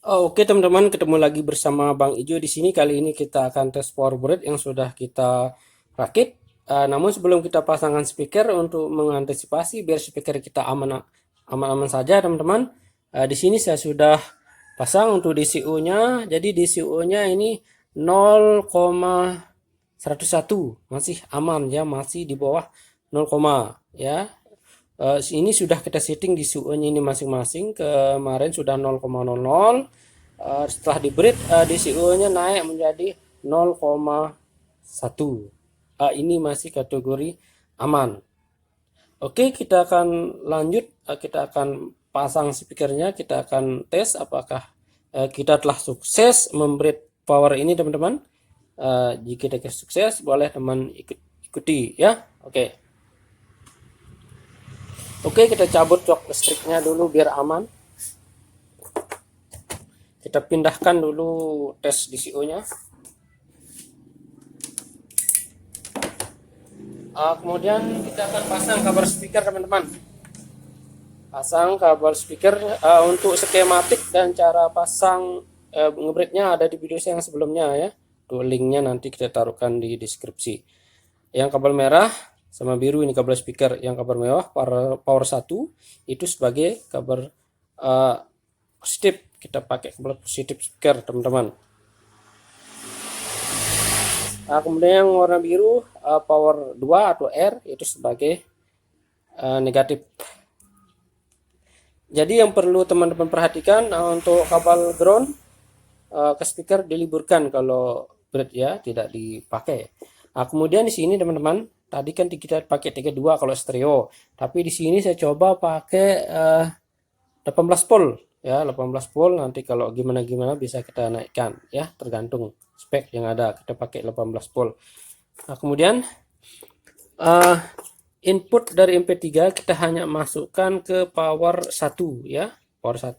Oke teman-teman, ketemu lagi bersama Bang Ijo di sini. Kali ini kita akan tes powerboard yang sudah kita rakit. Namun sebelum kita pasangkan speaker untuk mengantisipasi biar speaker kita aman-aman saja teman-teman. Di sini saya sudah pasang untuk DCO-nya. Jadi DCO-nya ini 0,101, masih aman ya, masih di bawah 0, ya. Ini sudah kita setting di suhunya ini masing-masing. Kemarin sudah 0,00. Setelah di breed di suhunya naik menjadi 0,1. Ini masih kategori aman. Oke, kita akan lanjut. Kita akan pasang speakernya. Kita akan tes apakah kita telah sukses membreed power ini teman-teman. Jika kita sukses, boleh teman ikuti ya. Oke, kita cabut jok listriknya dulu biar aman. Kita pindahkan dulu tes DCO-nya. Kemudian kita akan pasang kabel speaker teman-teman. Pasang kabel speaker. Untuk skematik dan cara pasang ngebreadnya ada di video saya yang sebelumnya ya. Tuh linknya nanti kita taruhkan di deskripsi. Yang kabel merah sama biru ini kabel speaker. Yang kabel mewah power 1 itu sebagai kabel positif. Kita pakai kabel positif speaker teman-teman. Kemudian yang warna biru power 2 atau R itu sebagai negatif. Jadi yang perlu teman-teman perhatikan untuk kabel ground ke speaker diliburkan kalau bread ya, tidak dipakai. Kemudian di sini teman-teman, tadi kan kita pakai 32 kalau stereo, tapi di sini saya coba pakai 18 volt ya, 18 volt. Nanti kalau gimana bisa kita naikkan ya, tergantung spek yang ada. Kita pakai 18 volt. Kemudian input dari MP3 kita hanya masukkan ke power 1 ya, power 1.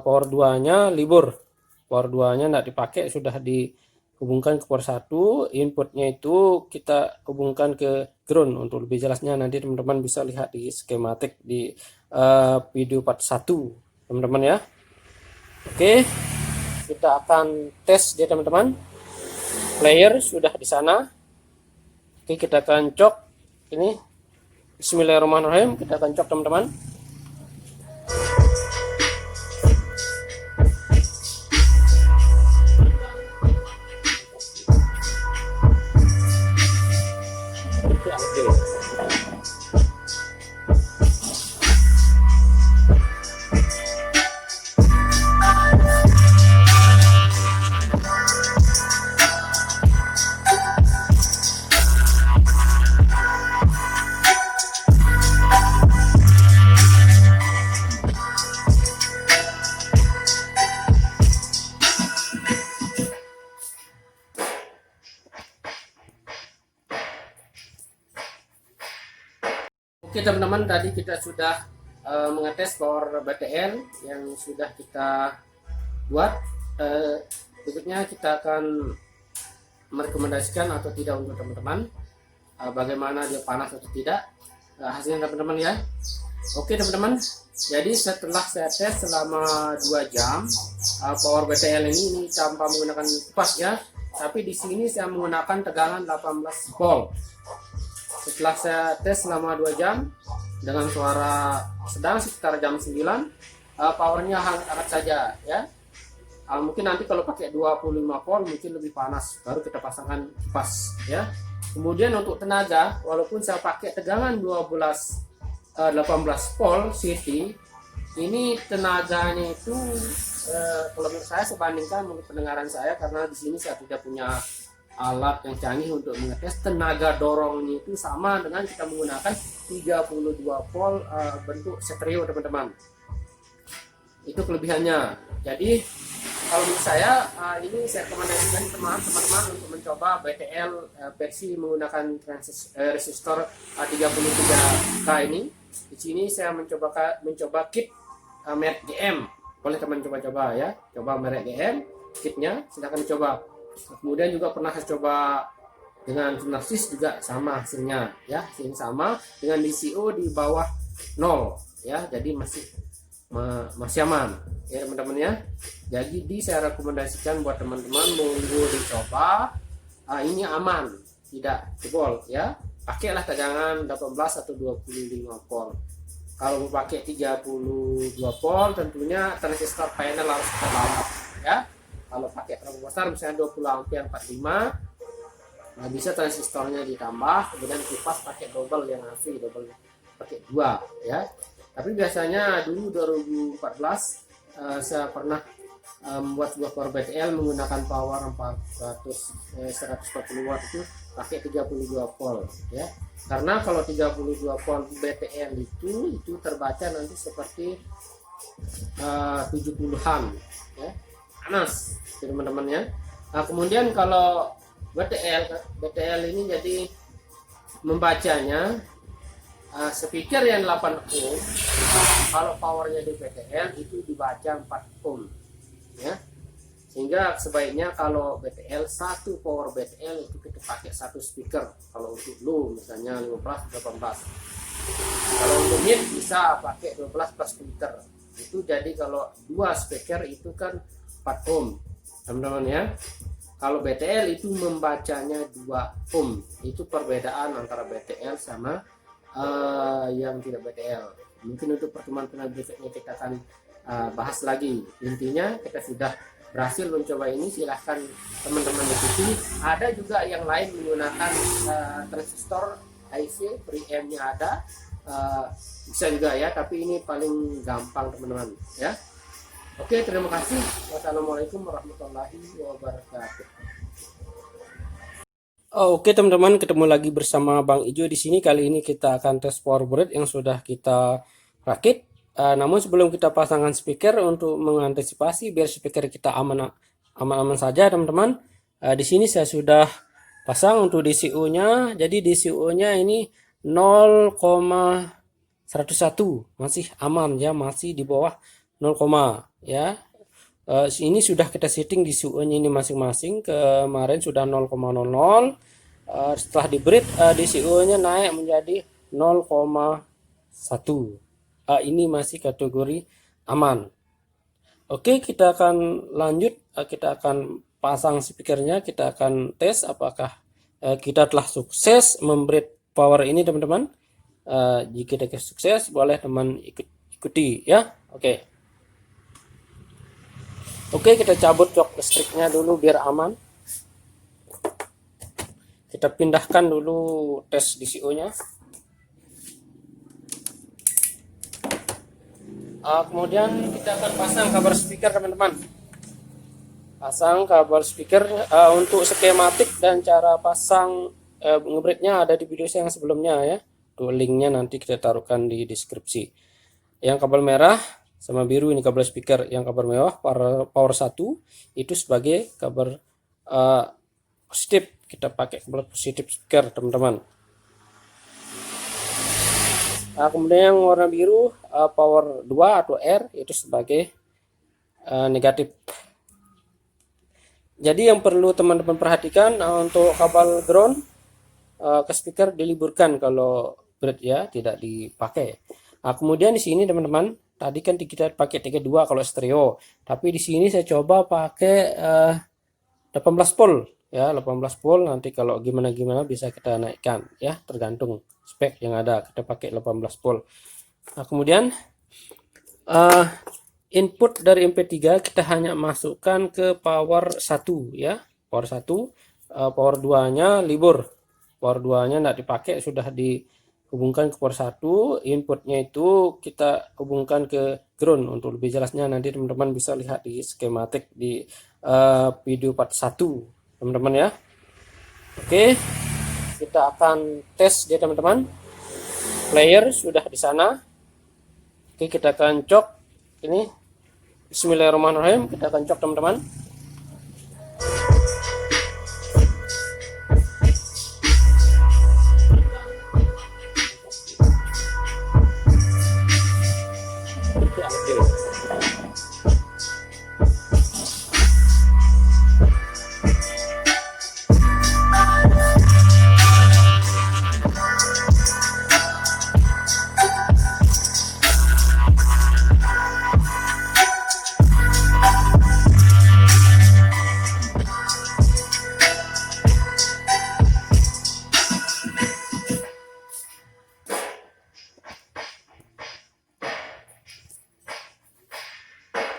Power 2 nya libur, power 2 nya tidak dipakai, sudah dihubungkan ke power 1. Inputnya itu kita hubungkan ke ground. Untuk lebih jelasnya nanti teman-teman bisa lihat di skematik di video part 1 teman-teman ya. Oke, kita akan tes dia teman-teman. Player sudah di sana. Oke, kita akan cok ini. Bismillahirrahmanirrahim, kita akan cok teman-teman. Oke teman-teman, tadi kita sudah mengetes power BTL yang sudah kita buat. Berikutnya kita akan merekomendasikan atau tidak untuk teman-teman, bagaimana dia panas atau tidak hasilnya teman-teman ya. Oke teman-teman, jadi setelah saya tes selama 2 jam power BTL ini tanpa menggunakan kipas ya, tapi di sini saya menggunakan tegangan 18 volt. Setelah saya tes selama 2 jam dengan suara sedang sekitar jam 9, powernya hangat saja ya. Mungkin nanti kalau pakai 25 volt mungkin lebih panas, baru kita pasangkan kipas ya. Kemudian untuk tenaga, walaupun saya pakai tegangan 18 volt CT, ini tenaganya itu kalau menurut saya, sebandingkan menurut pendengaran saya, karena di sini saya tidak punya alat yang canggih untuk mengetes, tenaga dorongnya itu sama dengan kita menggunakan 32 volt bentuk stereo teman-teman. Itu kelebihannya. Jadi kalau menurut saya ini saya rekomendasikan teman-teman untuk mencoba BTL versi menggunakan resistor 33K ini. Di sini saya mencoba kit merek GM. Boleh teman coba-coba ya, coba merek GM kitnya, silahkan dicoba. Kemudian juga pernah saya coba dengan Narsis juga sama hasilnya ya, hasilnya sama dengan DCO di bawah 0 ya, jadi masih masih aman ya teman-teman ya. Jadi saya rekomendasikan buat teman-teman monggo dicoba. Ini aman, tidak jebol ya. Pakailah tegangan 18 atau 25 volt. Kalau mau pakai 32 volt tentunya transistor panel harus terlambat ya. Kalau pakai terlalu besar misalnya 20 ampere 45, nah bisa transistornya ditambah, kemudian kipas pakai double yang asli, double pakai 2 ya. Tapi biasanya dulu 2014 saya pernah membuat sebuah power BTL menggunakan power 140 watt itu pakai 32 volt ya. Karena kalau 32 volt BTL itu terbaca nanti seperti 70-an ya. Panas teman-teman ya. Nah, kemudian kalau BTL ini jadi membacanya speaker yang 8 ohm, kalau powernya di BTL itu dibaca 4 ohm ya. Sehingga sebaiknya kalau BTL satu power BTL itu kita pakai satu speaker. Kalau untuk low misalnya 15 18. Kalau untuk mid bisa pakai 12 plus filter. Itu jadi kalau dua speaker itu kan 4 ohm teman-teman ya. Kalau BTL itu membacanya 2 ohm. Itu perbedaan antara BTL sama yang tidak BTL. Mungkin untuk pertemuan berikutnya kita akan bahas lagi. Intinya kita sudah berhasil mencoba ini, silahkan teman-teman ikuti. Ada juga yang lain menggunakan transistor IC preamp-nya ada, bisa juga ya, tapi ini paling gampang teman-teman ya. Oke, terima kasih. Wassalamualaikum warahmatullahi wabarakatuh. Oke teman-teman, ketemu lagi bersama Bang Ijo di sini. Kali ini kita akan tes power board yang sudah kita rakit. Namun sebelum kita pasangkan speaker, untuk mengantisipasi biar speaker kita aman-aman saja teman-teman, di sini saya sudah pasang untuk DCO-nya. Jadi DCO-nya ini 0,101, masih aman ya, masih di bawah 0, ya. Ini sudah kita setting DCO-nya ini masing-masing. Kemarin sudah 0,00. Setelah di breed DCO-nya naik menjadi 0,1. Ini masih kategori aman. Oke, kita akan lanjut. Kita akan pasang speakernya. Kita akan tes apakah kita telah sukses membreed power ini teman-teman. Jika kita sukses, boleh teman ikuti ya. Oke, kita cabut jok listriknya dulu biar aman. Kita pindahkan dulu tes DCO-nya. Kemudian kita akan pasang kabel speaker teman-teman. Pasang kabel speaker. Untuk skematik dan cara pasang ngebreadnya ada di video saya yang sebelumnya ya. Tuh linknya nanti kita taruhkan di deskripsi. Yang kabel merah sama biru ini kabel speaker, yang kabel mewah power 1 itu sebagai kabel positif. Kita pakai kabel positif speaker teman-teman. Kemudian yang warna biru power 2 atau R itu sebagai negatif. Jadi yang perlu teman-teman perhatikan, untuk kabel ground ke speaker diliburkan kalau bread ya, tidak dipakai. Kemudian di sini teman-teman, tadi kan kita pakai 32 kalau stereo, tapi di sini saya coba pakai 18 volt ya, 18 volt. Nanti kalau gimana bisa kita naikkan ya, tergantung spek yang ada. Kita pakai 18 volt. Kemudian input dari MP3 kita hanya masukkan ke power 1 ya, power 1. Power 2 nya libur, power 2 nya tidak dipakai, sudah dihubungkan ke power 1. Inputnya itu kita hubungkan ke ground. Untuk lebih jelasnya nanti teman-teman bisa lihat di skematik di video part 1 teman-teman ya. Oke, kita akan tes dia teman-teman. Player sudah di sana. Oke, kita akan cok ini. Bismillahirrahmanirrahim, kita akan cok teman-teman.